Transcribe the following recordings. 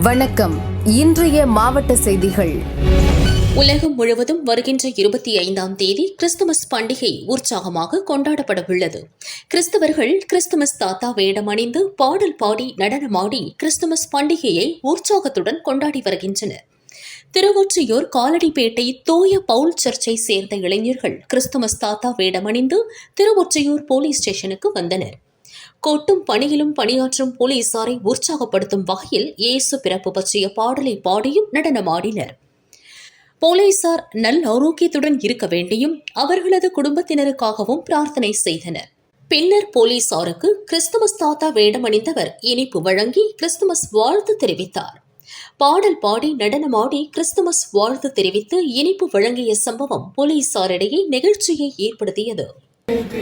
வணக்கம். இன்றைய மாவட்ட செய்திகள். உலகம் முழுவதும் வருகின்ற 25ஆம் தேதி கிறிஸ்துமஸ் பண்டிகை உற்சாகமாக கொண்டாடப்படவுள்ளது. கிறிஸ்தவர்கள் கிறிஸ்துமஸ் தாத்தா வேடமணிந்து பாடல் பாடி நடனமாடி கிறிஸ்துமஸ் பண்டிகையை உற்சாகத்துடன் கொண்டாடி வருகின்றனர். திருவொற்றியூர் காலடிப்பேட்டை தூய பவுல் சர்ச்சை சேர்ந்த இளைஞர்கள் கிறிஸ்துமஸ் தாத்தா வேடமணிந்து திருவொற்றியூர் போலீஸ் ஸ்டேஷனுக்கு வந்தனர். கொட்டும் பணியிலும் பணியாற்றும் போலீசாரை உற்சாகப்படுத்தும் வகையில் இயேசு பிறப்பு பற்றிய பாடலை பாடியும் நடனமாடினர். போலீசார் நல்ல ஆரோக்கியத்துடன் இருக்க வேண்டியும் அவர்களது குடும்பத்தினருக்காகவும் பிரார்த்தனை செய்தனர். பின்னர் போலீசாருக்கு கிறிஸ்துமஸ் தாத்தா வேடமணிந்தவர் இனிப்பு வழங்கி கிறிஸ்துமஸ் வாழ்த்து தெரிவித்தார். பாடல் பாடி நடனமாடி கிறிஸ்துமஸ் வாழ்த்து தெரிவித்து இனிப்பு வழங்கிய சம்பவம் போலீசாரிடையே நெகிழ்ச்சியை ஏற்படுத்தியது. Thank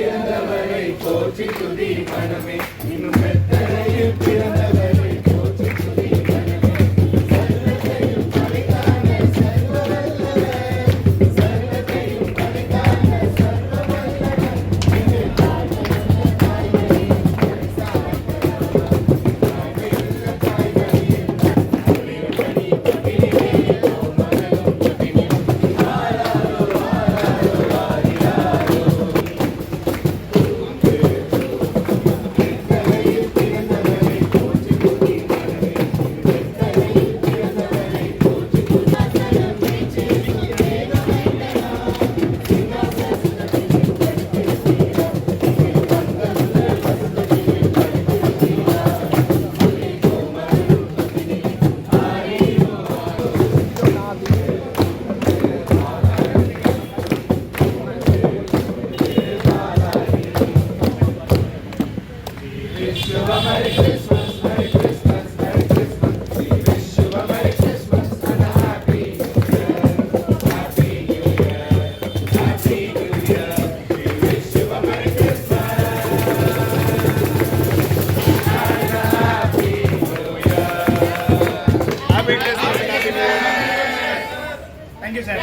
you, sir.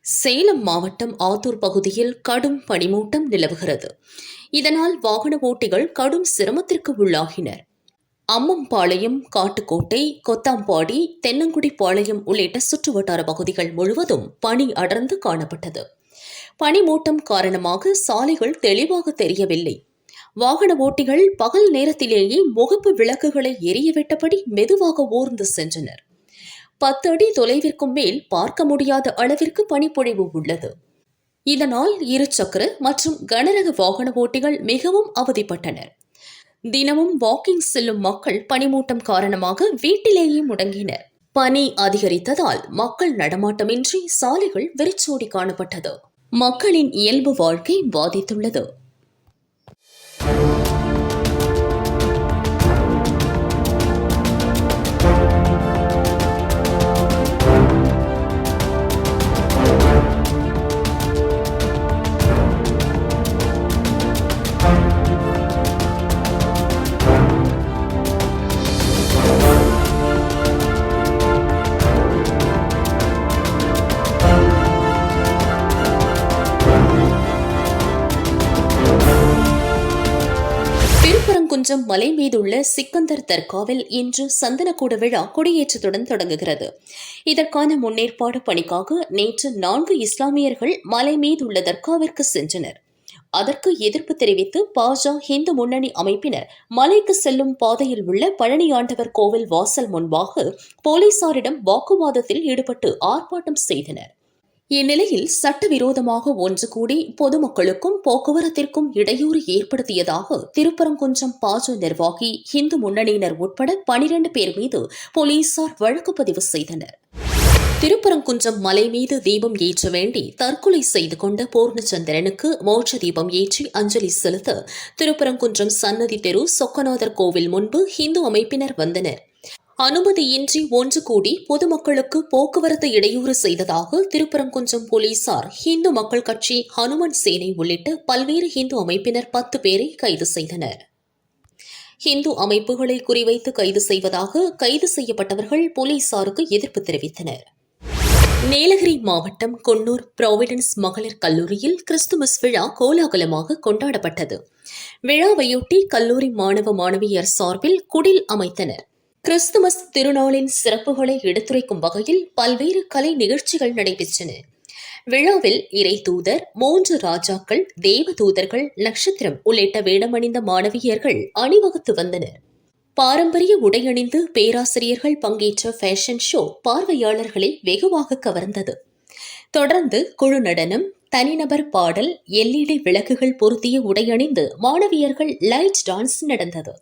சேலம் மாவட்டம் ஆத்தூர் பகுதியில் கடும் பனிமூட்டம் நிலவுகிறது. இதனால் வாகன ஓட்டிகள் கடும் சிரமத்திற்கு உள்ளாகினர். அம்மம்பாளையம், காட்டுக்கோட்டை, கொத்தாம்பாடி, தென்னங்குடி பாளையம் உள்ளிட்ட சுற்றுவட்டார பகுதிகள் முழுவதும் பனி அடர்ந்து காணப்பட்டது. பனிமூட்டம் காரணமாக சாலைகள் தெளிவாக தெரியவில்லை. வாகன ஓட்டிகள் பகல் நேரத்திலேயே முகப்பு விளக்குகளை எரியவிட்டபடி மெதுவாக ஊர்ந்து சென்றனர். 10 அடி தொலைவிற்கும் மேல் பார்க்க முடியாத அளவிற்கு பனிப்பொழிவு உள்ளது. இதனால் இருசக்கர மற்றும் கனரக வாகன ஓட்டிகள் மிகவும் அவதிப்பட்டனர். தினமும் வாக்கிங் செல்லும் மக்கள் பனிமூட்டம் காரணமாக வீட்டிலேயே முடங்கினர். பனி அதிகரித்ததால் மக்கள் நடமாட்டமின்றி சாலைகள் வெறிச்சோடி காணப்பட்டது. மக்களின் இயல்பு வாழ்க்கை பாதித்துள்ளது. திருப்பரங்குன்றம் மலை மீதுள்ள சிக்கந்தர் தர்காவில் இன்று சந்தனக்கூட விழா கொடியேற்றத்துடன் தொடங்குகிறது. இதற்கான முன்னேற்பாடு பணிக்காக நேற்று 4 இஸ்லாமியர்கள் மலை மீதுள்ள தர்காவிற்கு சென்றனர். அதற்கு எதிர்ப்பு தெரிவித்து பாஜ இந்து முன்னணி அமைப்பினர் மலைக்கு செல்லும் பாதையில் உள்ள பழனியாண்டவர் கோவில் வாசல் முன்பாக போலீசாரிடம் வாக்குவாதத்தில் ஈடுபட்டு ஆர்ப்பாட்டம் செய்தனர். இந்நிலையில் சட்டவிரோதமாக ஒன்று கூடி பொதுமக்களுக்கும் போக்குவரத்திற்கும் இடையூறு ஏற்படுத்தியதாக திருப்பரங்குன்றம் பாஜ நிர்வாகி இந்து முன்னணியினர் உட்பட 12 பேர் மீது போலீசார் வழக்கு பதிவு செய்தனர். திருப்பரங்குன்றம் மலை மீது தீபம் ஏற்ற வேண்டி தற்கொலை செய்து கொண்ட பூர்ணச்சந்திரனுக்கு மோட்ச தீபம் ஏற்றி அஞ்சலி செலுத்த திருப்பரங்குன்றம் சன்னதி தெரு சொக்கநாதர் கோவில் முன்பு இந்து அமைப்பினர் வந்தனர். அனுமதியின்றி ஒன்று கூடி பொதுமக்களுக்கு போக்குவரத்து இடையூறு செய்ததாக திருப்பரங்குன்றம் போலீசார் இந்து மக்கள் கட்சி, ஹனுமன் சேனை உள்ளிட்ட பல்வேறு இந்து அமைப்பினர் 10 பேரை கைது செய்தனர். இந்து அமைப்புகளை குறிவைத்து கைது செய்வதாக கைது செய்யப்பட்டவர்கள் போலீசாருக்கு எதிர்ப்பு தெரிவித்தனர். நீலகிரி மாவட்டம் குன்னூர் புராவிடன்ஸ் மகளிர் கல்லூரியில் கிறிஸ்துமஸ் விழா கோலாகலமாக கொண்டாடப்பட்டது. விழாவையொட்டி கல்லூரி மாணவ மாணவியர் சார்பில் குடில் அமைத்தனர். கிறிஸ்துமஸ் திருநாளின் சிறப்புகளை எடுத்துரைக்கும் வகையில் பல்வேறு கலை நிகழ்ச்சிகள் நடைபெற்றன. விழாவில் இறை தூதர், 3 ராஜாக்கள், தேவ தூதர்கள், நட்சத்திரம் உள்ளிட்ட வேடமணிந்த மாணவியர்கள் அணிவகுத்து வந்தனர். பாரம்பரிய உடையணிந்து பேராசிரியர்கள் பங்கேற்ற ஃபேஷன் ஷோ பார்வையாளர்களை வெகுவாக கவர்ந்தது. தொடர்ந்து குழு நடனம், தனிநபர் பாடல், LED விளக்குகள் பொருத்திய உடையணிந்து மாணவியர்கள் லைட் டான்ஸ் நடந்தது.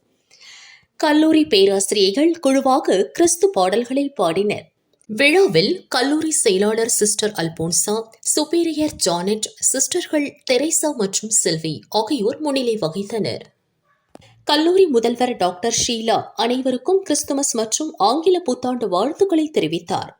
கல்லூரி பேராசிரியர்கள் குழுவாக கிறிஸ்து பாடல்களை பாடினர். விழாவில் கல்லூரி செயலாளர் சிஸ்டர் அல்போன்சா, சுப்பீரியர் ஜானட், சிஸ்டர்கள் தெரேசா மற்றும் செல்வி ஆகியோர் முன்னிலை வகித்தனர். கல்லூரி முதல்வர் டாக்டர் ஷீலா அனைவருக்கும் கிறிஸ்துமஸ் மற்றும் ஆங்கில புத்தாண்டு வாழ்த்துக்களை தெரிவித்தார்.